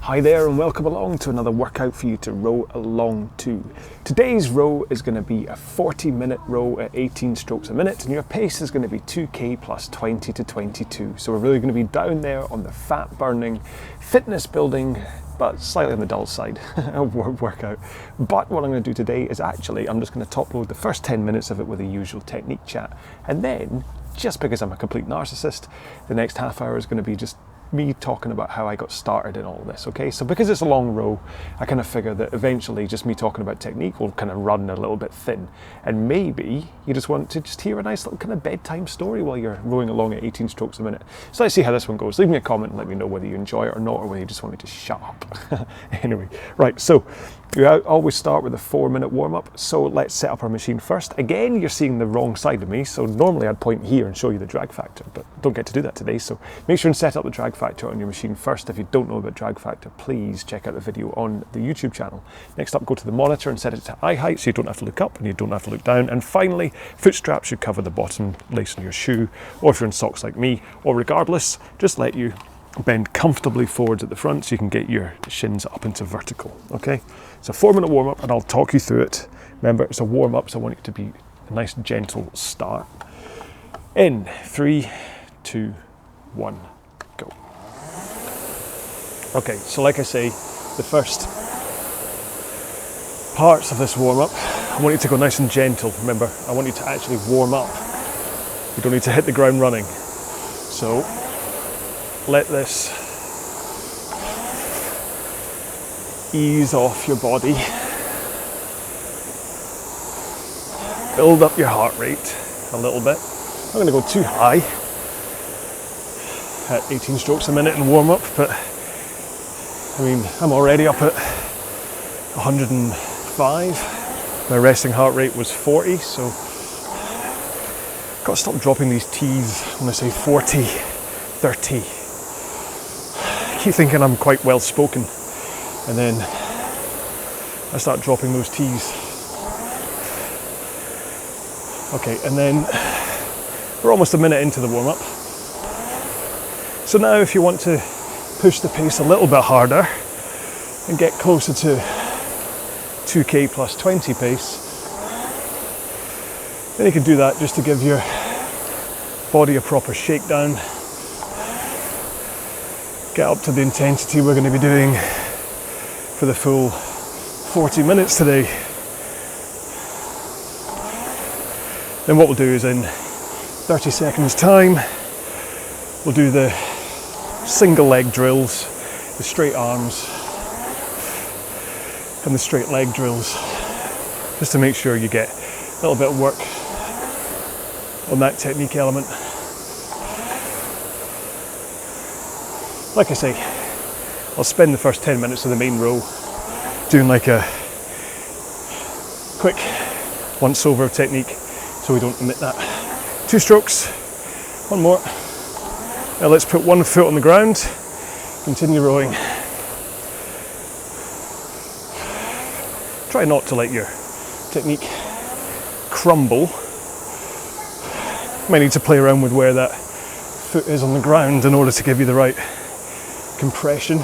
Hi there and welcome along to another workout for you to row along to. Today's row is going to be a 40-minute row at 18 strokes a minute, and your pace is going to be 2k plus 20 to 22. So we're really going to be down there on the fat burning, fitness building, but slightly on the dull side workout. But what I'm going to do today is actually, I'm just going to top load the first 10 minutes of it with a usual technique chat. And then, just because I'm a complete narcissist, the next half hour is going to be just me talking about how I got started in all of this, okay? So because it's a long row, I kind of figure that eventually just me talking about technique will kind of run a little bit thin. And maybe you just want to just hear a nice little kind of bedtime story while you're rowing along at 18 strokes a minute. So let's see how this one goes. Leave me a comment and let me know whether you enjoy it or not, or whether you just want me to shut up. Anyway, right, so you always start with a 4-minute warm-up, so let's set up our machine first. Again, you're seeing the wrong side of me, so normally I'd point here and show you the drag factor, but don't get to do that today, so make sure and set up the drag factor on your machine first. If you don't know about drag factor, please check out the video on the YouTube channel. Next up, go to the monitor and set it to eye height so you don't have to look up and you don't have to look down. And finally, foot straps should cover the bottom lace on your shoe, or if you're in socks like me, or regardless, just let you bend comfortably forwards at the front so you can get your shins up into vertical, okay? It's a 4-minute warm-up and I'll talk you through it. Remember, it's a warm-up, so I want it to be a nice gentle start. In 3, 2, 1, go. Okay, so like I say, the first parts of this warm-up, I want you to go nice and gentle. Remember, I want you to actually warm up. You don't need to hit the ground running. So, let this ease off your body. Build up your heart rate a little bit. I'm going to go too high at 18 strokes a minute in warm up, but I mean, I'm already up at 105. My resting heart rate was 40, so I've got to stop dropping these T's when I say 40, 30. I keep thinking I'm quite well spoken, and then I start dropping those T's. Okay, and then we're almost a minute into the warm-up. So now if you want to push the pace a little bit harder and get closer to 2k plus 20 pace, then you can do that just to give your body a proper shakedown. Get up to the intensity we're going to be doing for the full 40 minutes today. Then what we'll do is in 30 seconds time, we'll do the single leg drills, the straight arms and the straight leg drills, just to make sure you get a little bit of work on that technique element. Like I say, I'll spend the first 10 minutes of the main row doing like a quick once over technique so we don't omit that. 2 strokes, 1 more. Now let's put 1 foot on the ground, continue rowing. Try not to let your technique crumble. You might need to play around with where that foot is on the ground in order to give you the right compression.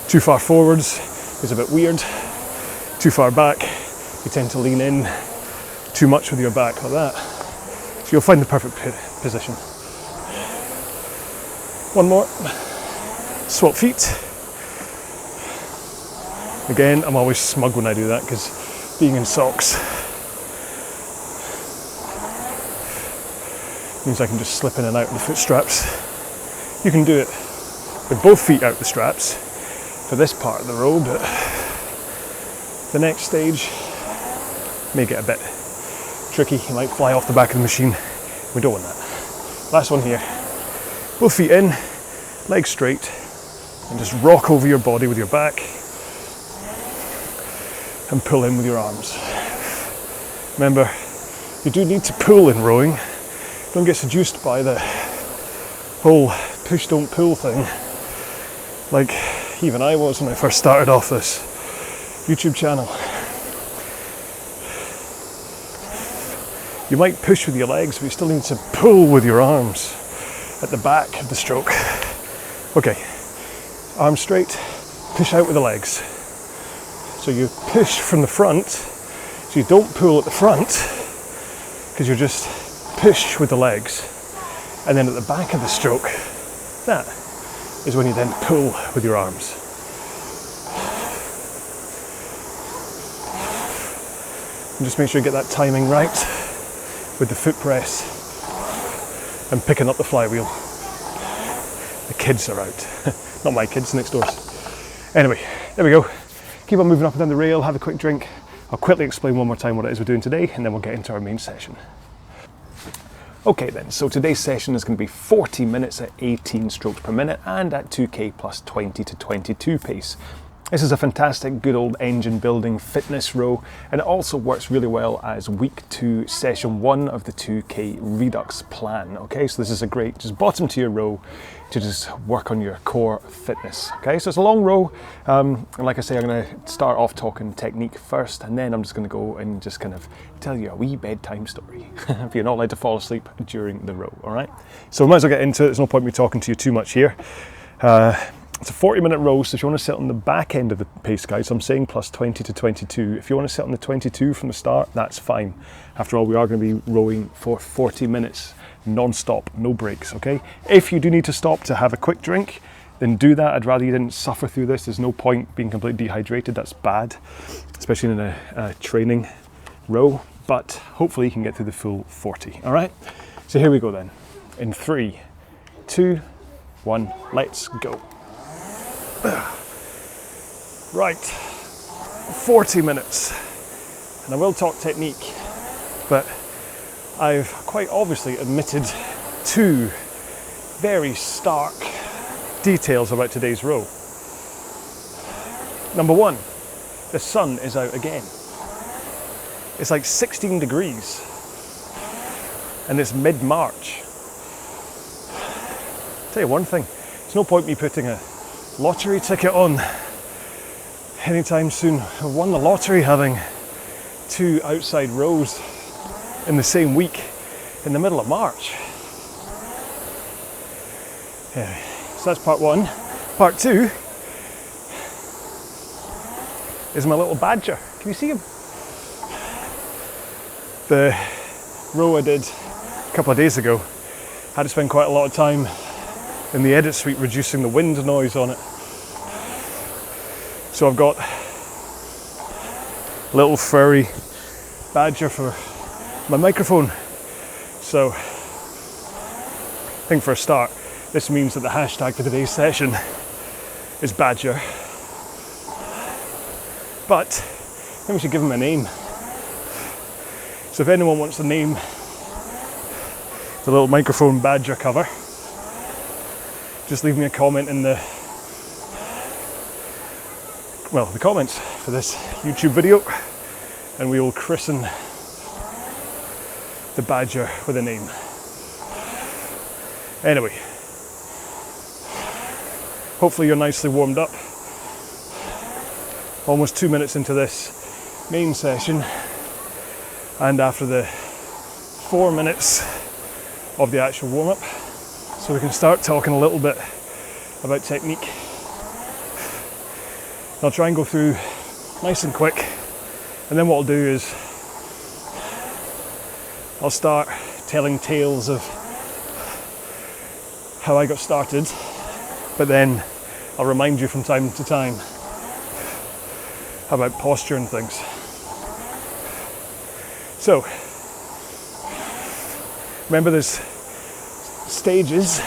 Too far forwards is a bit weird. Too far back, you tend to lean in too much with your back like that. So you'll find the perfect position. 1 more. Swap feet. Again, I'm always smug when I do that because being in socks means I can just slip in and out of the foot straps. You can do it with both feet out the straps for this part of the row, but the next stage may get a bit tricky. You might fly off the back of the machine. We don't want that. Last one here. Both feet in, legs straight, and just rock over your body with your back and pull in with your arms. Remember, you do need to pull in rowing. Don't get seduced by the whole push don't pull thing, like even I was when I first started off this YouTube channel. You might push with your legs, but you still need to pull with your arms at the back of the stroke. Okay, arms straight, push out with the legs. So you push from the front, so you don't pull at the front, because you just push with the legs. And then at the back of the stroke, that is when you then pull with your arms. And just make sure you get that timing right with the foot press and picking up the flywheel. The kids are out. Not my kids, next doors. Anyway, there we go. Keep on moving up and down the rail, have a quick drink. I'll quickly explain one more time what it is we're doing today, and then we'll get into our main session. Okay then, so today's session is going to be 40 minutes at 18 strokes per minute and at 2k plus 20 to 22 pace. This is a fantastic good old engine building fitness row, and it also works really well as week 2 session 1 of the 2k Redux plan. Okay, so this is a great just bottom tier row to just work on your core fitness. Okay, so it's a long row, and like I say, I'm going to start off talking technique first, and then I'm just going to go and just kind of tell you a wee bedtime story if you're not allowed to fall asleep during the row. All right, so we might as well get into it. There's no point me talking to you too much here. It's a 40-minute row, so if you want to sit on the back end of the pace guide, so I'm saying plus 20 to 22. If you want to sit on the 22 from the start, that's fine. After all, we are going to be rowing for 40 minutes, non-stop, no breaks, okay? If you do need to stop to have a quick drink, then do that. I'd rather you didn't suffer through this. There's no point being completely dehydrated. That's bad, especially in a training row, but hopefully you can get through the full 40, all right? So here we go then. In 3, 2, 1, let's go. Right, 40 minutes, and I will talk technique, but I've quite obviously omitted 2 very stark details about today's row. Number 1, the sun is out again. It's like 16 degrees, and it's mid-March. Tell you one thing, there's no point me putting a lottery ticket on anytime soon. I won the lottery having 2 outside rows in the same week in the middle of March. Anyway, so that's part 1. Part 2 is my little badger. Can you see him? The row I did a couple of days ago, had to spend quite a lot of time in the edit suite reducing the wind noise on it. So I've got a little furry badger for my microphone. So I think for a start, this means that the hashtag for today's session is badger. But I think we should give him a name. So if anyone wants to name the little microphone badger cover, just leave me a comment in the comments for this YouTube video, and we will christen the badger with a name. Anyway, hopefully you're nicely warmed up. Almost 2 minutes into this main session, and after the 4 minutes of the actual warm-up, so we can start talking a little bit about technique. I'll try and go through nice and quick, and then what I'll do is I'll start telling tales of how I got started, but then I'll remind you from time to time about posture and things. So, remember there's stages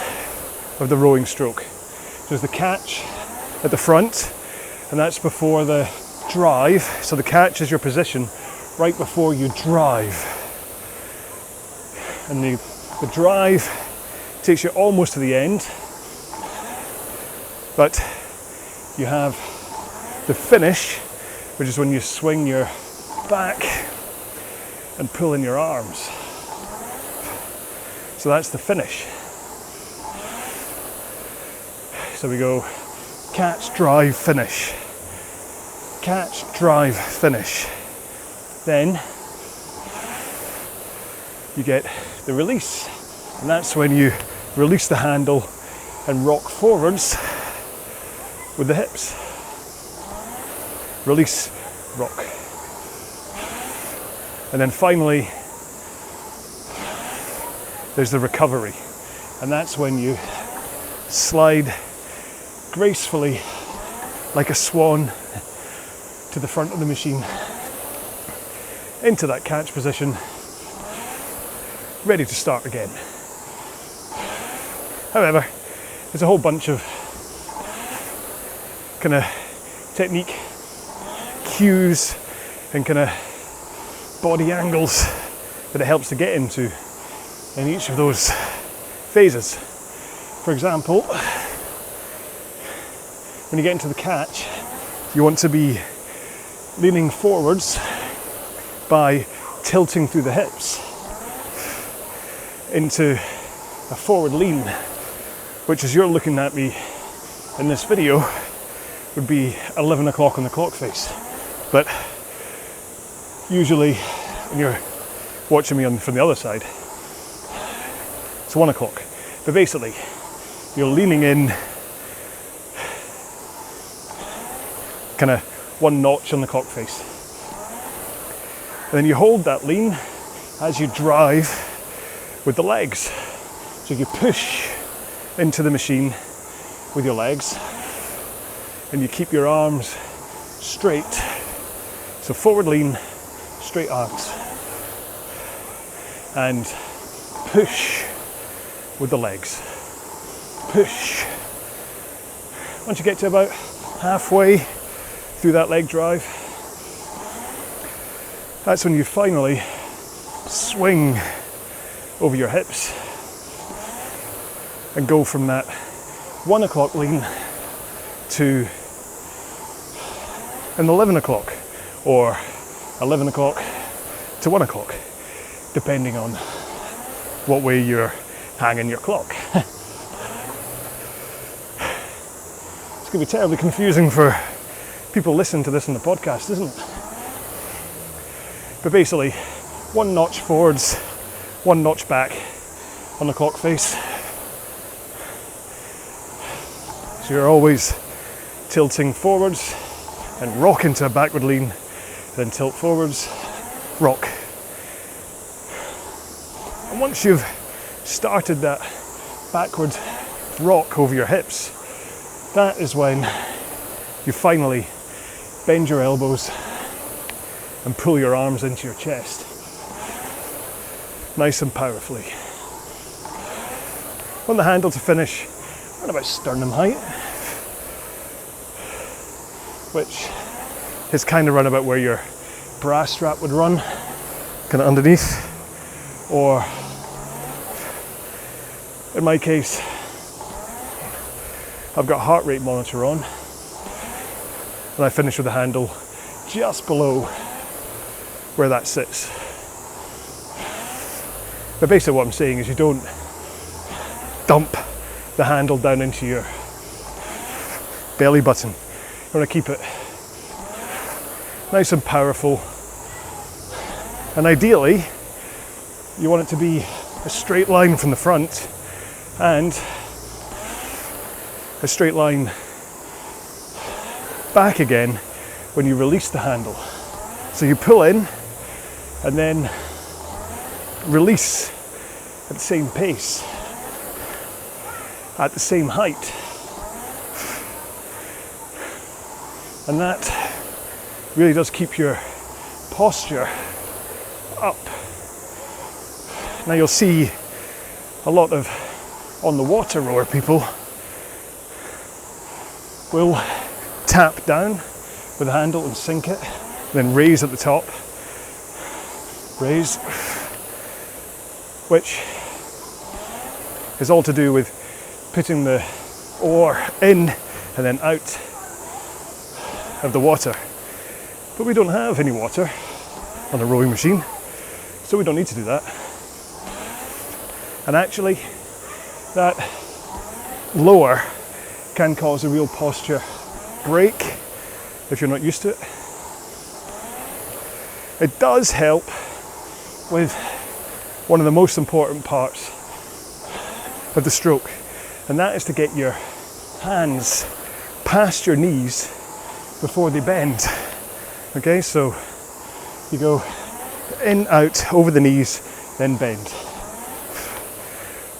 of the rowing stroke. There's the catch at the front, and that's before the drive. So the catch is your position right before you drive. And the drive takes you almost to the end, but you have the finish, which is when you swing your back and pull in your arms. So that's the finish. So we go catch, drive, finish. Catch, drive, finish. Then you get the release, and that's when you release the handle and rock forwards with the hips. release, rock. And then finally, there's the recovery. And that's when you slide gracefully like a swan to the front of the machine, into that catch position, ready to start again. However, there's a whole bunch of kind of technique cues and kind of body angles that it helps to get into in each of those phases. For example, when you get into the catch, you want to be leaning forwards by tilting through the hips into a forward lean, which, as you're looking at me in this video, would be 11 o'clock on the clock face. But usually when you're watching me from the other side, it's 1 o'clock. But basically, you're leaning in kind of 1 notch on the clock face. And then you hold that lean as you drive with the legs. So you push into the machine with your legs and you keep your arms straight. So forward lean, straight arms. And push with the legs. Push. Once you get to about halfway through that leg drive, that's when you finally swing over your hips and go from that 1 o'clock lean to an 11 o'clock or 11 o'clock to 1 o'clock, depending on what way you're hanging your clock. It's going to be terribly confusing for people listening to this on the podcast, isn't it? But basically, 1 notch forwards, 1 notch back on the clock face. So you're always tilting forwards and rock into a backward lean, then tilt forwards, rock. And once you've started that backward rock over your hips, that is when you finally bend your elbows and pull your arms into your chest, nice and powerfully. On the handle to finish, around about sternum height, which is kind of run about where your bra strap would run, kind of underneath, or in my case, I've got a heart rate monitor on, and I finish with the handle just below where that sits. But basically what I'm saying is you don't dump the handle down into your belly button. You want to keep it nice and powerful, and ideally you want it to be a straight line from the front and a straight line back again when you release the handle. So you pull in and then release at the same pace, at the same height. And that really does keep your posture up. Now you'll see a lot of on the water rower people will tap down with the handle and sink it, then raise at the top, raise, which is all to do with putting the oar in and then out of the water. But we don't have any water on the rowing machine, so we don't need to do that. And actually, that lower can cause a real posture break if you're not used to it. It does help with one of the most important parts of the stroke, and that is to get your hands past your knees before they bend. Okay, so you go in, out, over the knees, then bend.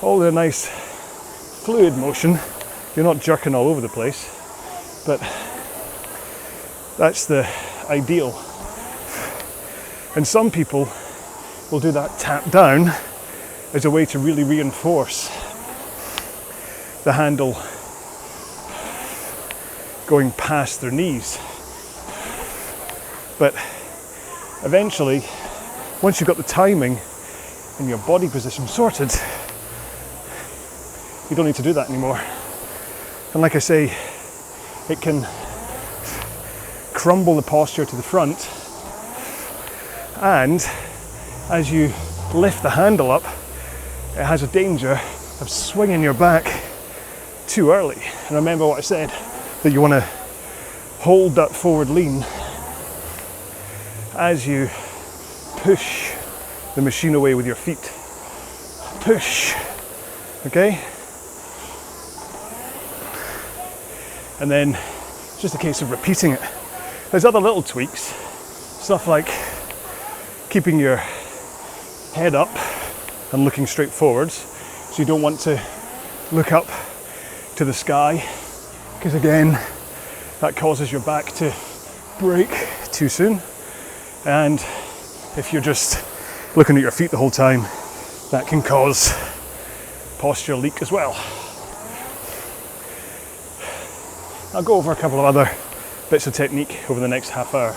All the nice fluid motion. You're not jerking all over the place, but that's the ideal. And some people will do that tap down as a way to really reinforce the handle going past their knees. But eventually, once you've got the timing and your body position sorted, you don't need to do that anymore. And like I say, it can crumble the posture to the front, and as you lift the handle up, it has a danger of swinging your back too early. And remember what I said, that you want to hold that forward lean as you push the machine away with your feet. Push, okay? And then it's just a case of repeating it. There's other little tweaks, stuff like keeping your head up and looking straight forwards, so you don't want to look up to the sky, because again, that causes your back to break too soon. And if you're just looking at your feet the whole time, that can cause posture leak as well. I'll go over a couple of other bits of technique over the next half hour.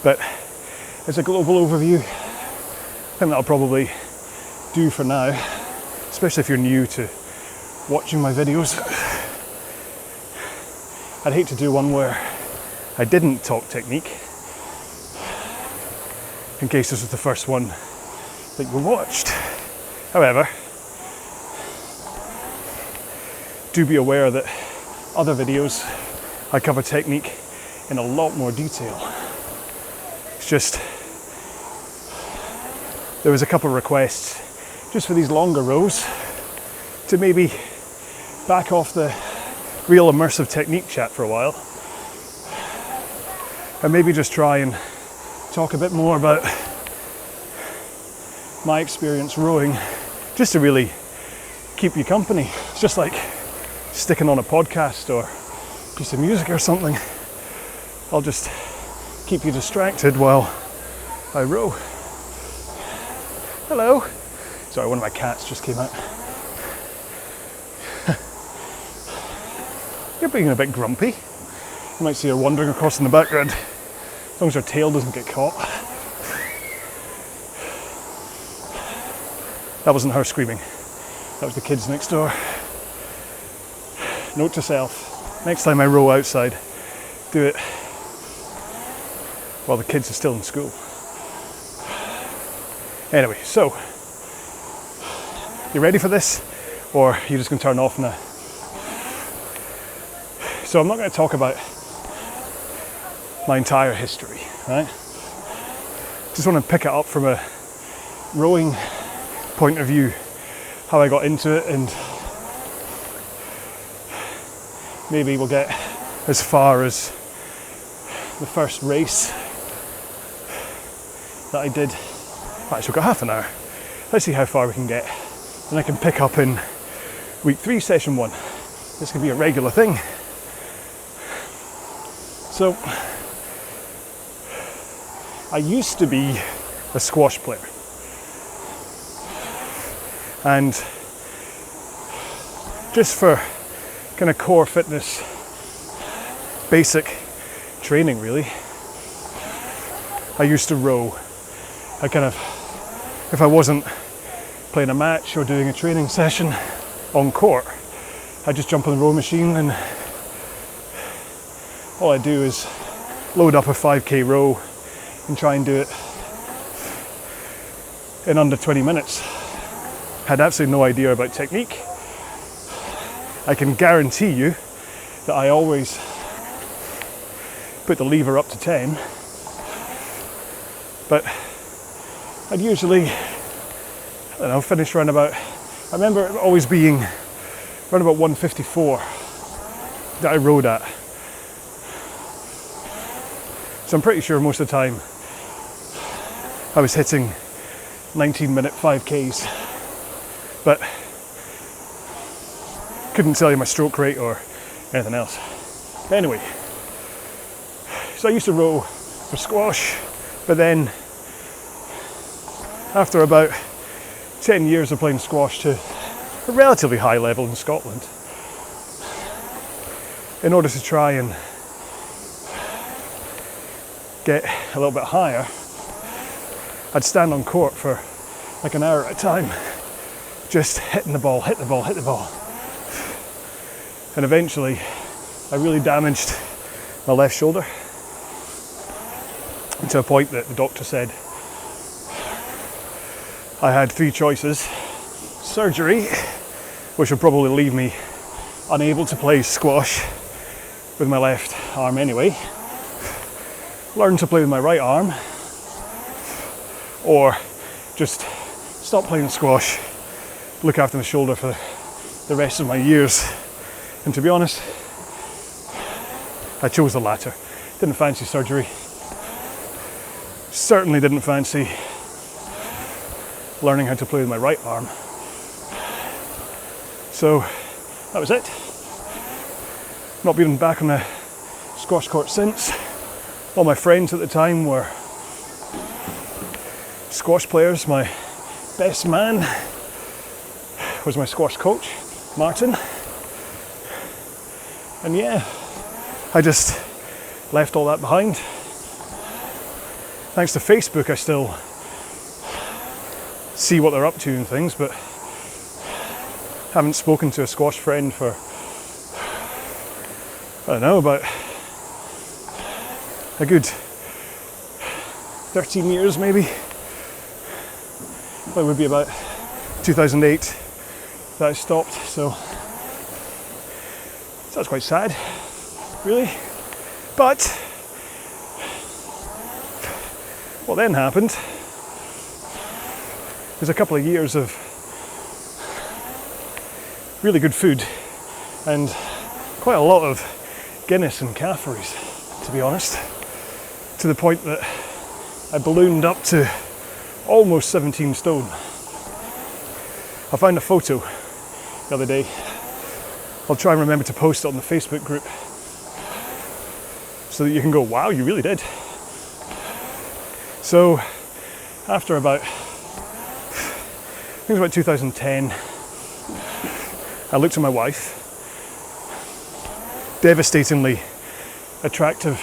But as a global overview, I think that'll probably do for now, especially if you're new to watching my videos. I'd hate to do one where I didn't talk technique, in case this was the first one that you watched. However, do be aware that other videos I cover technique in a lot more detail. It's just, there was a couple of requests just for these longer rows to maybe back off the real immersive technique chat for a while, and maybe just try and talk a bit more about my experience rowing, just to really keep you company. It's just like sticking on a podcast or a piece of music or something. I'll just keep you distracted while I row. Hello. Sorry, one of my cats just came out. You're being a bit grumpy. You might see her wandering across in the background, as long as her tail doesn't get caught. That wasn't her screaming. That was the kids next door. Note to self, next time I row outside, do it while the kids are still in school. Anyway, so, you ready for this? Or are you just going to turn off now? So I'm not going to talk about my entire history, right? Just want to pick it up from a rowing point of view, how I got into it, and maybe we'll get as far as the first race that I did. Actually, we've got half an hour. Let's see how far we can get. And I can pick up in week 3, session 1. This could be a regular thing. So, I used to be a squash player. And just for kind of core fitness, basic training really, I used to row. I kind of, if I wasn't playing a match or doing a training session on court, I'd just jump on the row machine, and all I do is load up a 5k row and try and do it in under 20 minutes. Had absolutely no idea about technique. I can guarantee you that I always put the lever up to 10, but I'd usually, I don't know, finish around about, I remember it always being around about 154 that I rowed at. So I'm pretty sure most of the time I was hitting 19-minute 5Ks, but couldn't tell you my stroke rate or anything else. Anyway, so I used to row for squash, but then after about 10 years of playing squash to a relatively high level in Scotland, in order to try and get a little bit higher, I'd stand on court for like an hour at a time, just hitting the ball, hit the ball, hit the ball. And eventually I really damaged my left shoulder, to a point that the doctor said I had 3 choices: surgery, which would probably leave me unable to play squash with my left arm anyway, learn to play with my right arm, or just stop playing squash, look after my shoulder for the rest of my years. And to be honest, I chose the latter. Didn't fancy surgery. Certainly didn't fancy learning how to play with my right arm. So that was it. Not been back on a squash court since. All my friends at the time were squash players. My best man was my squash coach, Martin. And yeah, I just left all that behind. Thanks to Facebook, I still see what they're up to and things, but haven't spoken to a squash friend for, I don't know, about a good 13 years maybe. Well, it would be about 2008 that I stopped, so that's quite sad, really. But what then happened was a couple of years of really good food and quite a lot of Guinness and Caffreys, to be honest, to the point that I ballooned up to almost 17 stone. I found a photo the other day. I'll try and remember to post it on the Facebook group so that you can go, wow, you really did. So after about, I think it was about 2010, I looked at my wife, devastatingly attractive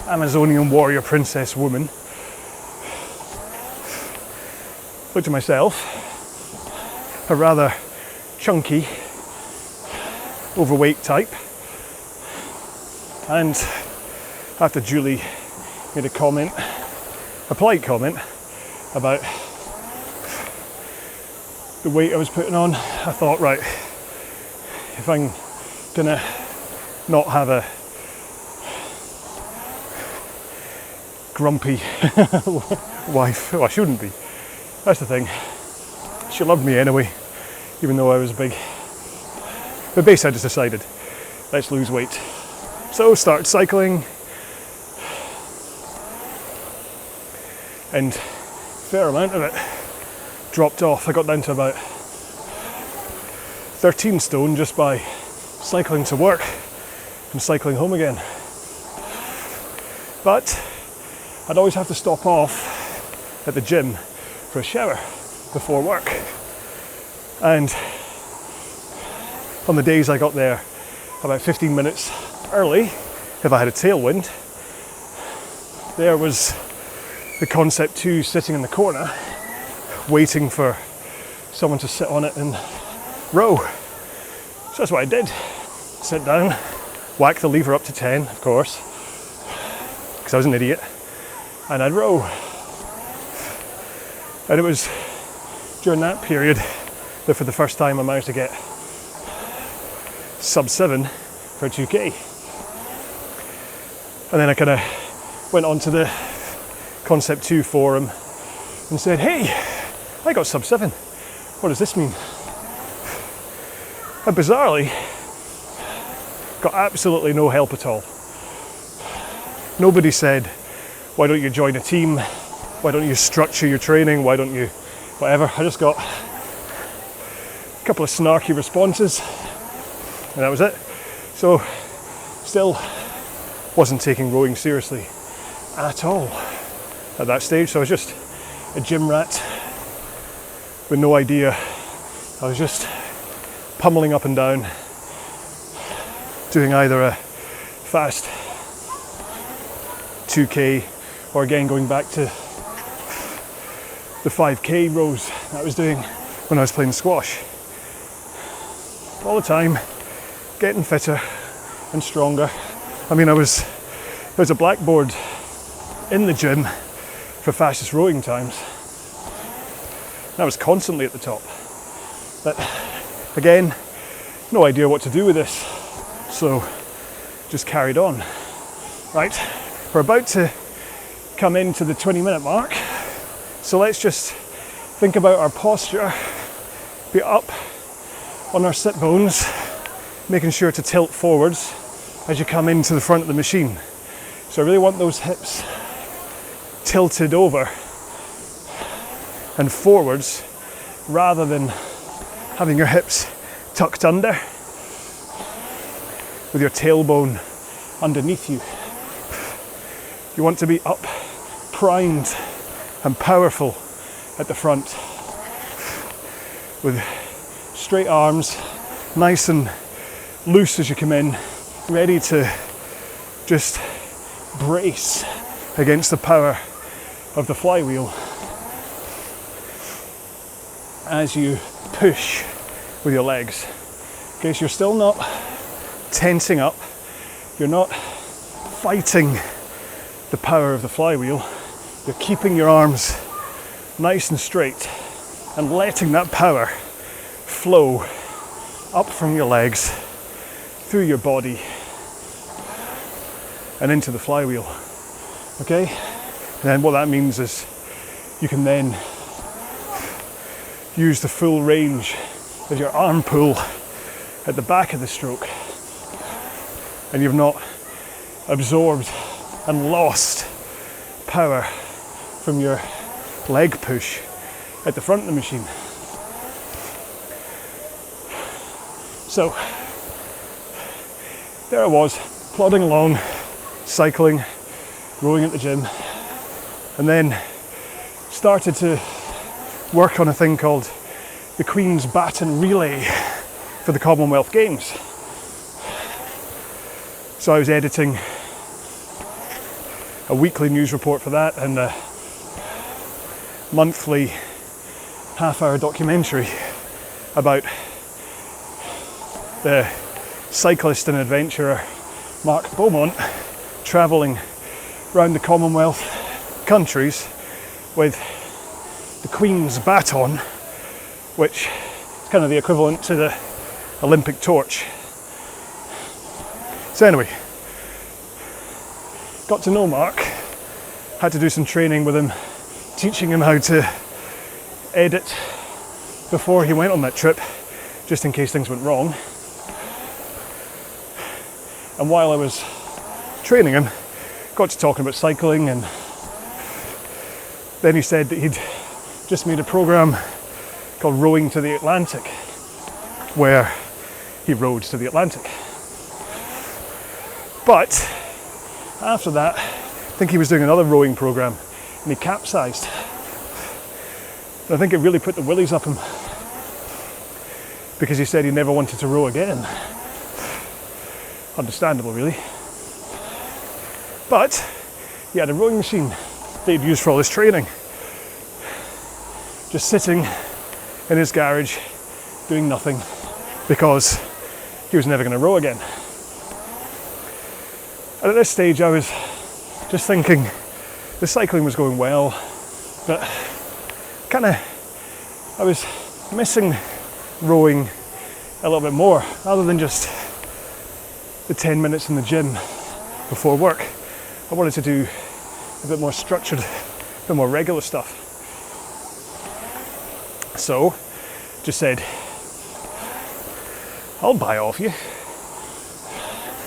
Amazonian warrior princess woman, looked at myself, a rather chunky, overweight type, and after Julie made a comment, a polite comment about the weight I was putting on, I thought, right, if I'm gonna not have a grumpy wife, well, I shouldn't be. That's the thing. She loved me anyway, even though I was big. But basically I just decided, let's lose weight. So started cycling, and a fair amount of it dropped off. I got down to about 13 stone just by cycling to work and cycling home again. But I'd always have to stop off at the gym for a shower before work. And on the days I got there about 15 minutes early, if I had a tailwind, there was the Concept 2 sitting in the corner waiting for someone to sit on it and row. So that's what I did. Sit down, whack the lever up to 10, of course, because I was an idiot, and I'd row. And it was during that period that for the first time I managed to get sub 7 for 2K. And then I kind of went on to the Concept 2 forum and said, hey, I got sub 7. What does this mean? And bizarrely, got absolutely no help at all. Nobody said, why don't you join a team? Why don't you structure your training? Why don't you whatever? I just got a couple of snarky responses and that was it. So still wasn't taking rowing seriously at all at that stage. So I was just a gym rat with no idea. I was just pummeling up and down, doing either a fast 2K or again going back to the 5K rows that I was doing when I was playing squash. All the time, getting fitter and stronger. I mean, there's a blackboard in the gym for fastest rowing times. I was constantly at the top. But again, no idea what to do with this. So just carried on. Right, we're about to come into the 20-minute mark. So let's just think about our posture. Be up on our sit bones, making sure to tilt forwards as you come into the front of the machine. So I really want those hips tilted over and forwards rather than having your hips tucked under with your tailbone underneath you. You want to be up, primed and powerful at the front with straight arms, nice and loose as you come in, ready to just brace against the power of the flywheel as you push with your legs. Okay, so you're still not tensing up, you're not fighting the power of the flywheel, you're keeping your arms nice and straight and letting that power flow up from your legs, through your body and into the flywheel. Okay? And then what that means is you can then use the full range of your arm pull at the back of the stroke, and you've not absorbed and lost power from your leg push at the front of the machine. So there I was, plodding along, cycling, rowing at the gym, and then started to work on a thing called the Queen's Baton Relay for the Commonwealth Games. So I was editing a weekly news report for that and a monthly half-hour documentary about the cyclist and adventurer Mark Beaumont travelling around the Commonwealth countries with the Queen's baton, which is kind of the equivalent to the Olympic torch. So anyway, got to know Mark, had to do some training with him, teaching him how to edit before he went on that trip, just in case things went wrong. And while I was training him, got to talking about cycling, and then he said that he'd just made a program called Rowing to the Atlantic, where he rowed to the Atlantic. But after that, I think he was doing another rowing program and he capsized. And I think it really put the willies up him, because he said he never wanted to row again. Understandable, really. But he had a rowing machine that he'd used for all his training, just sitting in his garage doing nothing, because he was never going to row again. And at this stage I was just thinking the cycling was going well, but I was missing rowing a little bit more, other than just the 10 minutes in the gym before work. I wanted to do a bit more structured, a bit more regular stuff. So, just said, I'll buy off you.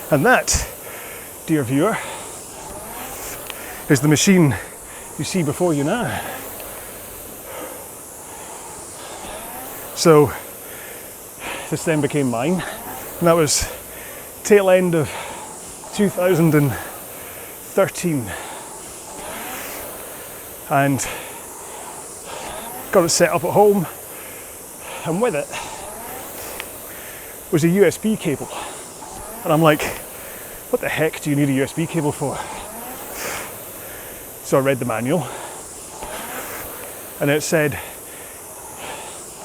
And that, dear viewer, is the machine you see before you now. So this then became mine, and that was tail end of 2013, and got it set up at home, and with it was a USB cable, and I'm like, what the heck do you need a USB cable for? So I read the manual, and it said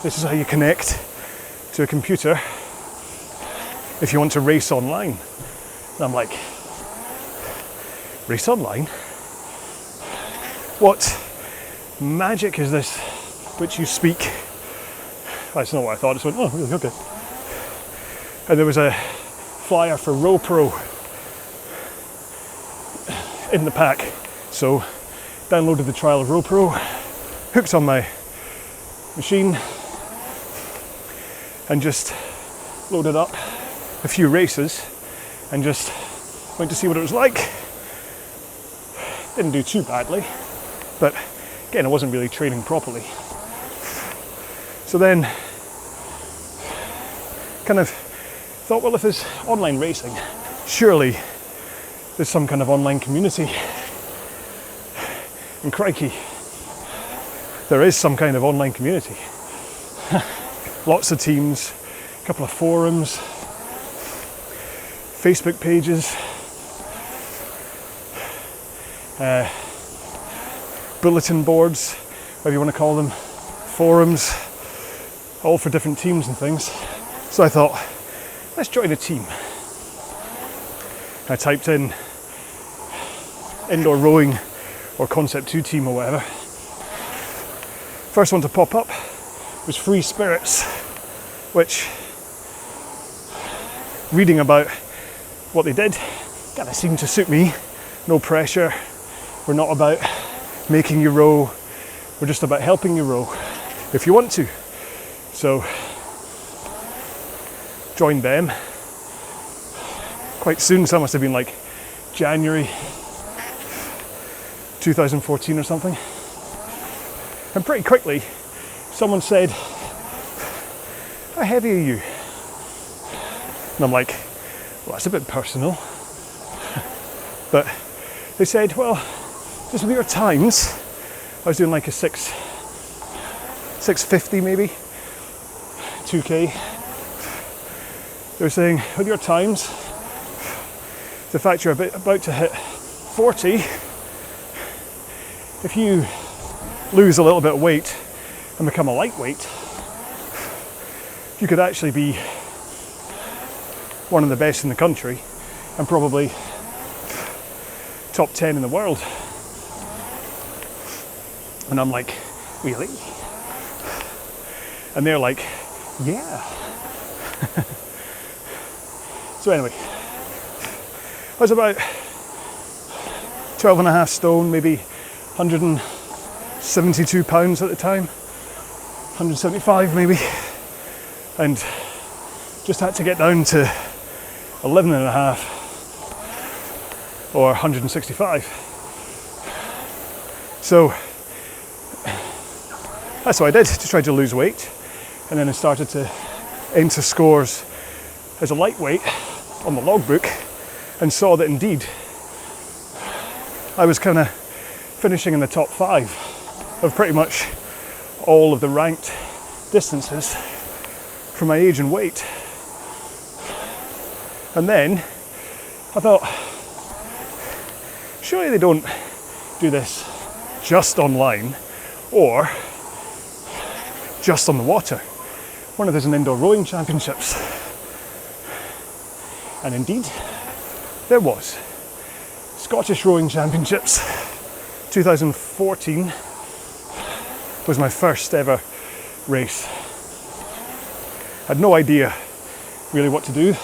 this is how you connect to a computer if you want to race online. And I'm like, race online? What magic is this which you speak? That's not what I thought. I just went, oh, really? Okay. And there was a flyer for RowPro in the pack. So downloaded the trial of RowPro, hooked on my machine, and just loaded up a few races and just went to see what it was like. Didn't do too badly, but again, I wasn't really training properly. So then kind of thought, well, if there's online racing, surely there's some kind of online community. And crikey, there is some kind of online community. Lots of teams, a couple of forums, Facebook pages, bulletin boards, whatever you want to call them, forums, all for different teams and things. So I thought, let's join a team. I typed in indoor rowing or Concept 2 team or whatever. First one to pop up was Free Spirits, which, reading about what they did, kind of seemed to suit me. No pressure. We're not about making you row. We're just about helping you row if you want to. So, joined them. Quite soon, so that must have been like January 2014 or something. And pretty quickly, someone said, how heavy are you? And I'm like, well, that's a bit personal. But they said, well, just with your times, I was doing like a 650 maybe, 2K. They were saying, with your times, the fact you're about to hit 40, if you lose a little bit of weight and become a lightweight, you could actually be one of the best in the country and probably top 10 in the world. And I'm like, really? And they're like, yeah. So anyway, I was about 12 and a half stone, maybe 172 pounds at the time, 175 maybe, and just had to get down to 11 and a half or 165. So that's what I did to try to lose weight, and then I started to enter scores as a lightweight on the logbook and saw that indeed I was kind of finishing in the top 5 of pretty much all of the ranked distances for my age and weight. And then I thought, surely they don't do this just online or just on the water. One of there's an indoor rowing championships. And indeed, there was. Scottish Rowing Championships 2014 was my first ever race. Had no idea really what to do.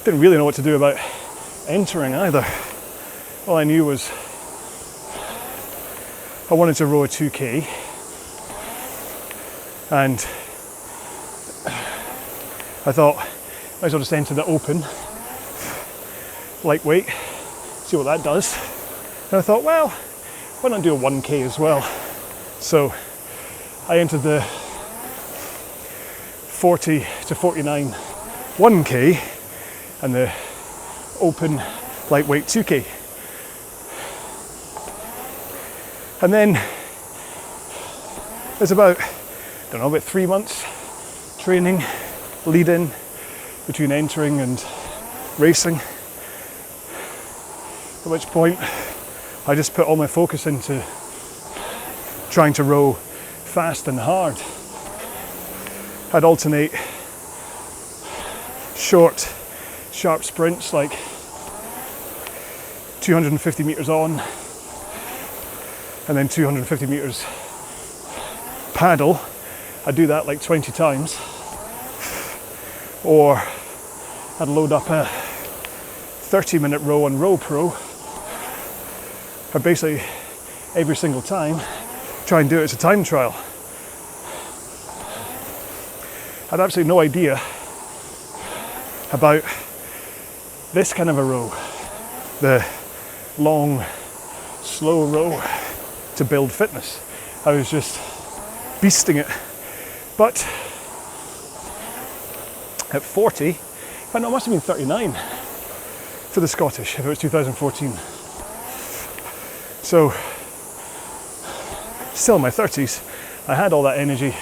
Didn't really know what to do about entering either. All I knew was I wanted to row a 2K, and I thought I might as well just enter the open lightweight, see what that does. And I thought, well, why not do a 1K as well? So I entered the 40 to 49 1K and the open lightweight 2K. And then there's about 3 months training lead in between entering and racing, at which point I just put all my focus into trying to row fast and hard. I'd alternate short, sharp sprints like 250 metres on and then 250 metres paddle. I'd do that like 20 times. Or I'd load up a 30-minute row on Row Pro. I'd basically every single time try and do it as a time trial. I had absolutely no idea about this kind of a row, the long, slow row to build fitness. I was just beasting it. But at 40, I know it must have been 39 for the Scottish if it was 2014. So, still in my 30s, I had all that energy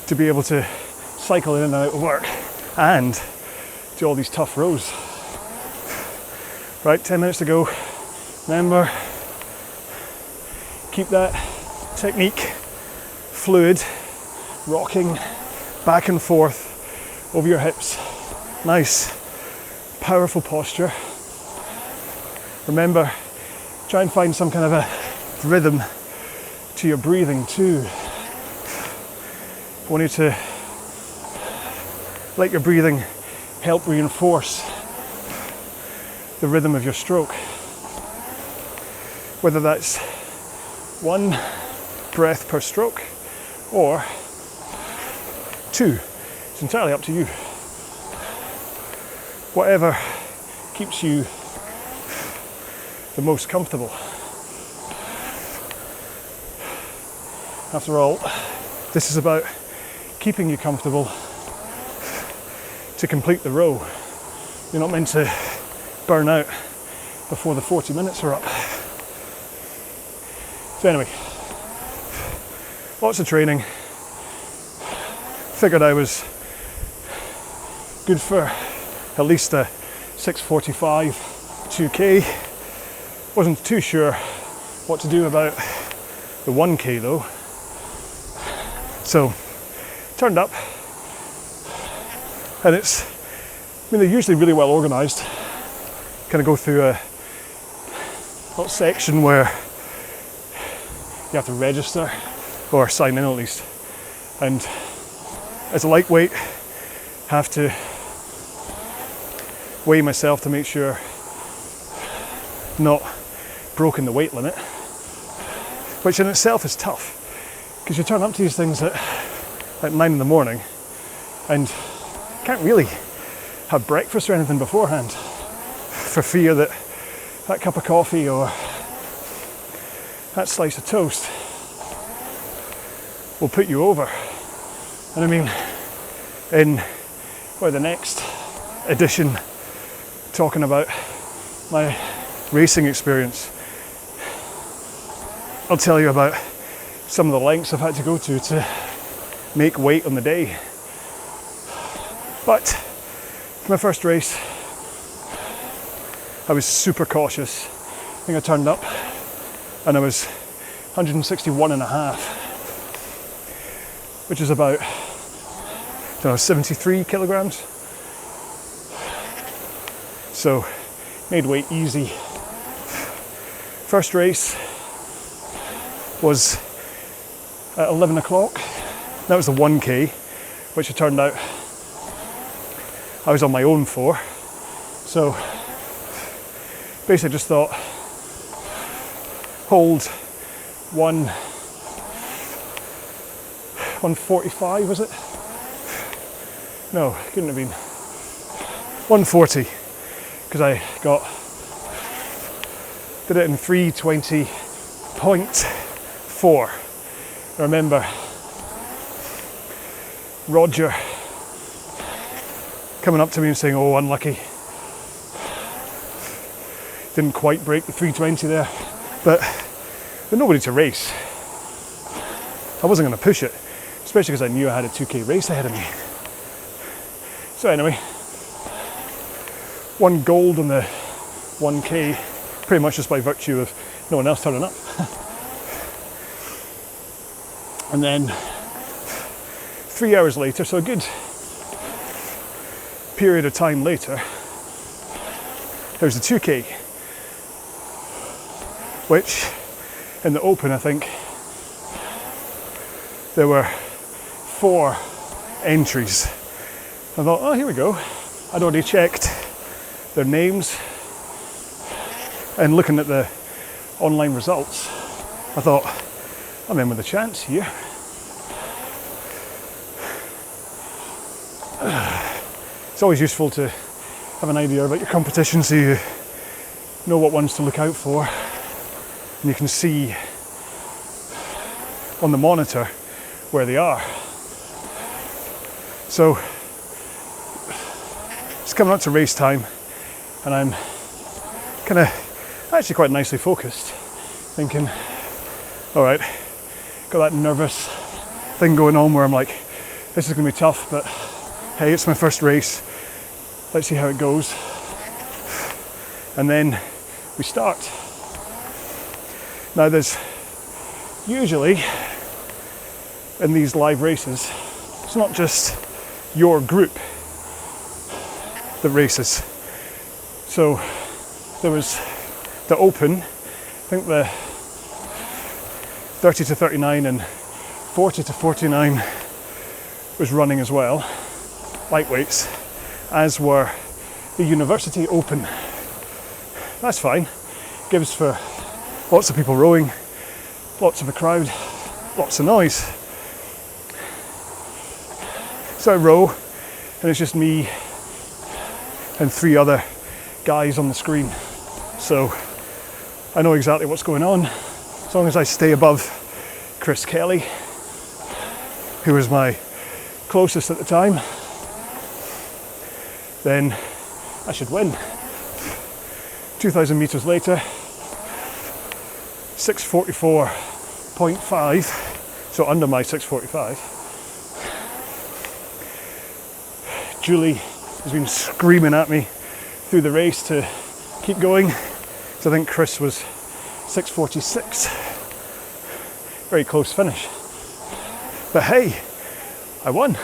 to be able to cycle in and out of work and do all these tough rows. Right, 10 minutes to go. Remember, keep that technique fluid, rocking back and forth over your hips. Nice, powerful posture. Remember, try and find some kind of a rhythm to your breathing too. I want you to let your breathing help reinforce the rhythm of your stroke. Whether that's 1 breath per stroke or 2, it's entirely up to you. Whatever keeps you the most comfortable. After all, this is about keeping you comfortable to complete the row. You're not meant to burn out before the 40 minutes are up. So anyway, lots of training. Figured I was good for at least a 6:45 2K. Wasn't too sure what to do about the 1K though. So turned up, and they're usually really well organised. Kind of go through a little section where you have to register or sign in at least, and as a lightweight have to weigh myself to make sure not broken the weight limit, which in itself is tough because you turn up to these things at 9 in the morning and can't really have breakfast or anything beforehand for fear that that cup of coffee or that slice of toast will put you over. And I mean, in the next edition, talking about my racing experience, I'll tell you about some of the lengths I've had to go to make weight on the day. But for my first race, I was super cautious. I think I turned up and I was 161.5, which is about 73 kilograms. So made weight easy. First race was at 11 o'clock. That was the 1K, which it turned out I was on my own for. So basically just thought, hold 145, was it? No, it couldn't have been. 140, because I got Did it in 3:20.4. I remember Roger coming up to me and saying, oh, unlucky. Didn't quite break the 3:20 there, but with nobody to race, I wasn't going to push it, especially because I knew I had a 2k race ahead of me. So anyway, 1 gold on the 1k, pretty much just by virtue of no one else turning up. And then 3 hours later, so a good period of time later, there's the 2k, which in the open I think there were 4 entries. I thought, oh, here we go. I'd already checked their names, and looking at the online results, I thought, I'm in with a chance here. It's always useful to have an idea about your competition so you know what ones to look out for. And you can see on the monitor where they are. So it's coming up to race time, and I'm kind of actually quite nicely focused, thinking, all right, got that nervous thing going on where I'm like, this is going to be tough, but hey, it's my first race. Let's see how it goes. And then we start. Now there's usually, in these live races, it's not just your group that races. So there was the open, I think the 30 to 39 and 40 to 49 was running as well, lightweights, as were the university open. That's fine, gives for lots of people rowing, lots of a crowd, lots of noise. So I row, and it's just me and 3 other guys on the screen. So I know exactly what's going on, as long as I stay above Chris Kelly, who was my closest at the time, then I should win. 2,000 meters later, 6:44.5, so under my 6:45. Julie has been screaming at me through the race to keep going, so I think Chris was 6:46. Very close finish. But hey, I won.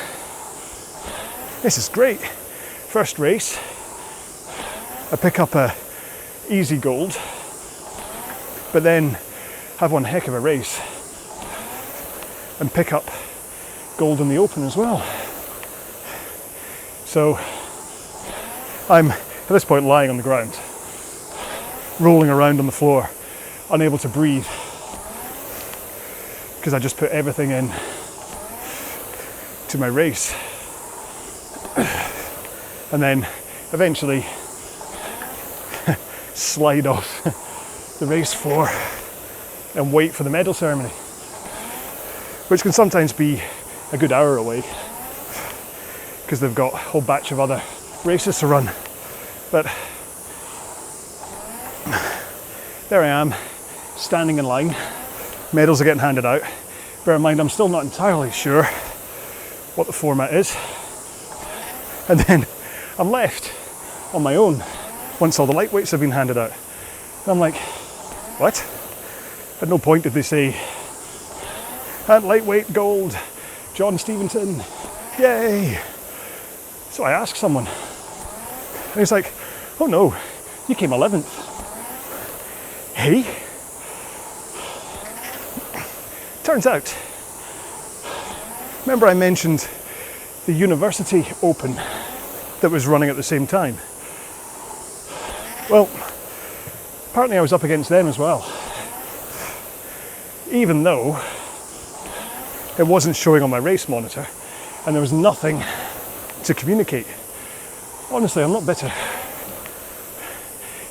This is great. First race, I pick up a easy gold, but then have one heck of a race and pick up gold in the open as well. So I'm at this point lying on the ground, rolling around on the floor, unable to breathe, because I just put everything in to my race. And then eventually slide off the race floor and wait for the medal ceremony, which can sometimes be a good hour away because they've got a whole batch of other races to run. But there I am, standing in line. Medals are getting handed out. Bear in mind, I'm still not entirely sure what the format is. And then I'm left on my own once all the lightweights have been handed out. And I'm like, what? At no point did they say, and lightweight gold, John Stevenson, yay! So I asked someone, and he's like, oh no, you came 11th. Hey? Turns out, remember I mentioned the University Open that was running at the same time? Well, apparently I was up against them as well, even though it wasn't showing on my race monitor and there was nothing to communicate. Honestly, I'm not bitter.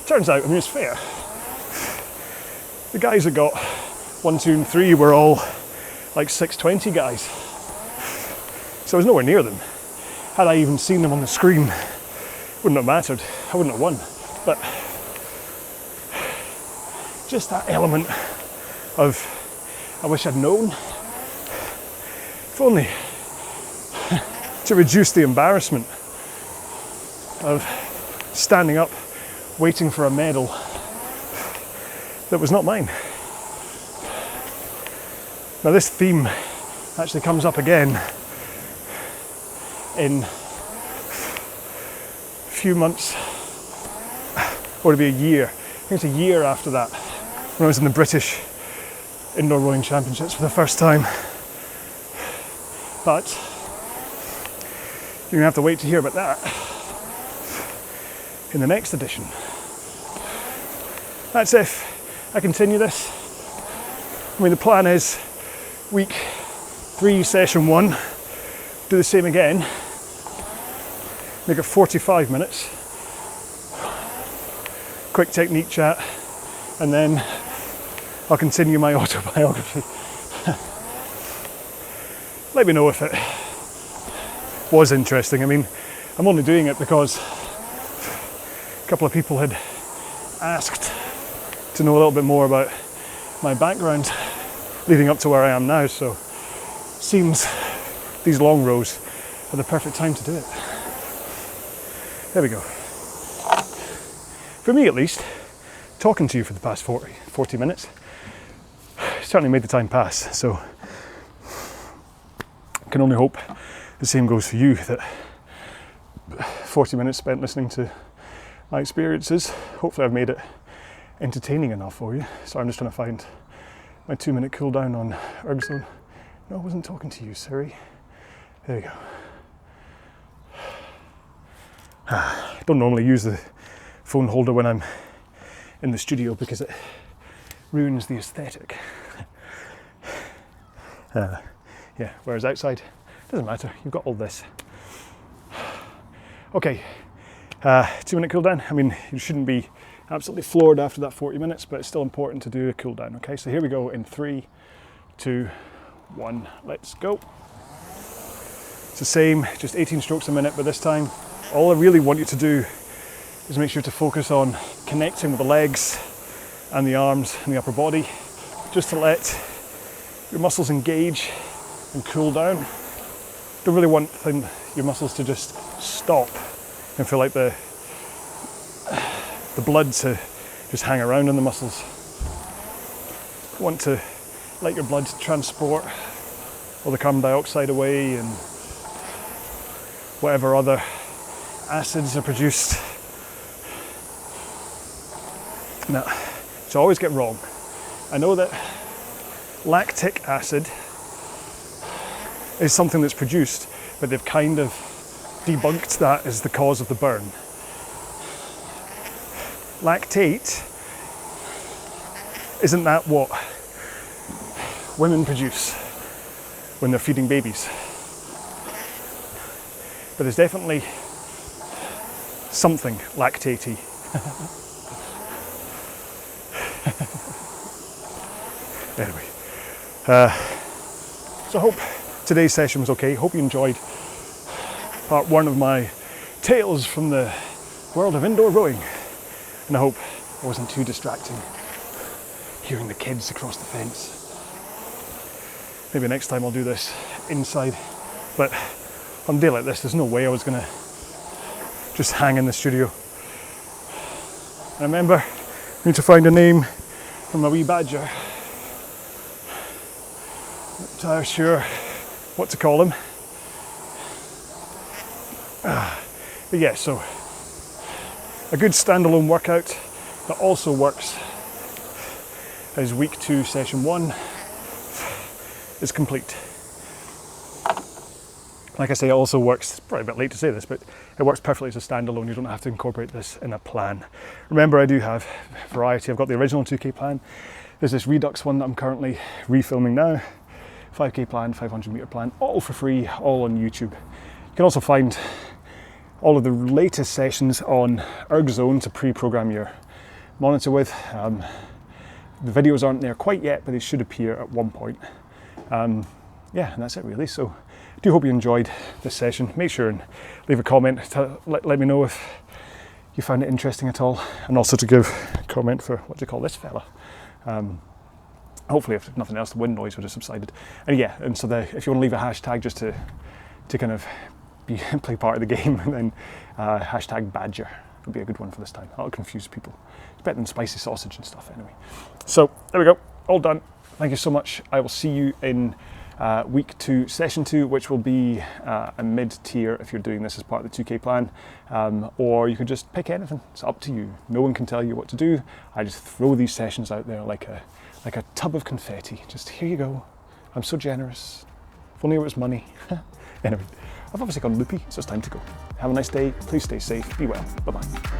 Turns out, I mean, it's fair. The guys that got 1, 2 and 3 were all like 620 guys. So I was nowhere near them. Had I even seen them on the screen, wouldn't have mattered. I wouldn't have won. But just that element of, I wish I'd known. If only to reduce the embarrassment of standing up, waiting for a medal that was not mine. Now this theme actually comes up again in a few months, or it'll be a year. I think it's a year after that, when I was in the British Indoor Rowing Championships for the first time. But you're gonna have to wait to hear about that in the next edition. That's if I continue this. I mean, the plan is week 3, session 1, do the same again, make it 45 minutes, quick technique chat, and then I'll continue my autobiography. Let me know if it was interesting. I mean, I'm only doing it because a couple of people had asked to know a little bit more about my background leading up to where I am now, so seems these long rows are the perfect time to do it. There we go. For me at least, talking to you for the past 40 minutes certainly made the time pass, so I can only hope the same goes for you, that 40 minutes spent listening to my experiences, hopefully I've made it entertaining enough for you. So I'm just trying to find my 2-minute cooldown on Ergzone. No, I wasn't talking to you, Siri. There you go. I don't normally use the phone holder when I'm in the studio because it ruins the aesthetic. Yeah, whereas outside, doesn't matter, you've got all this. Okay, 2-minute cooldown. I mean, you shouldn't be absolutely floored after that 40 minutes, but it's still important to do a cooldown. Okay, so here we go in 3, 2, 1, let's go. It's the same, just 18 strokes a minute, but this time, all I really want you to do is make sure to focus on connecting with the legs and the arms and the upper body, just to let your muscles engage and cool down. Don't really want your muscles to just stop and feel like the blood to just hang around in the muscles. You want to let your blood transport all the carbon dioxide away and whatever other acids are produced. Now, so I always get wrong. I know that lactic acid is something that's produced, but they've kind of debunked that as the cause of the burn. Lactate, isn't that what women produce when they're feeding babies? But there's definitely something lactatey. Anyway, so I hope today's session was okay. Hope you enjoyed part 1 of my tales from the world of indoor rowing. And I hope it wasn't too distracting hearing the kids across the fence. Maybe next time I'll do this inside, but on a day like this, there's no way I was gonna just hang in the studio. And remember, I need to find a name for my wee badger. Not entirely sure what to call him. But yeah, so a good standalone workout that also works as week 2, session 1 is complete. Like I say, it also works, probably a bit late to say this, but it works perfectly as a standalone. You don't have to incorporate this in a plan. Remember, I do have variety. I've got the original 2K plan. There's this Redux one that I'm currently refilming now. 5K plan, 500 meter plan, all for free, all on YouTube. You can also find all of the latest sessions on Ergzone to pre-program your monitor with. The videos aren't there quite yet, but they should appear at one point. Yeah, and that's it really. So I do hope you enjoyed this session. Make sure and leave a comment to let me know if you found it interesting at all, and also to give a comment for what do you call this fella. Hopefully, if nothing else, the wind noise would have subsided. And yeah, and so if you want to leave a hashtag just to kind of play part of the game, and then hashtag badger would be a good one for this time. That'll confuse people. It's better than spicy sausage and stuff anyway. So there we go, all done. Thank you so much. I will see you in week 2, session 2, which will be a mid-tier if you're doing this as part of the 2K plan, or you could just pick anything. It's up to you. No one can tell you what to do. I just throw these sessions out there like a tub of confetti. Just here you go. I'm so generous. If only it was money. Anyway, I've obviously gone loopy, so it's time to go. Have a nice day. Please stay safe. Be well. Bye-bye.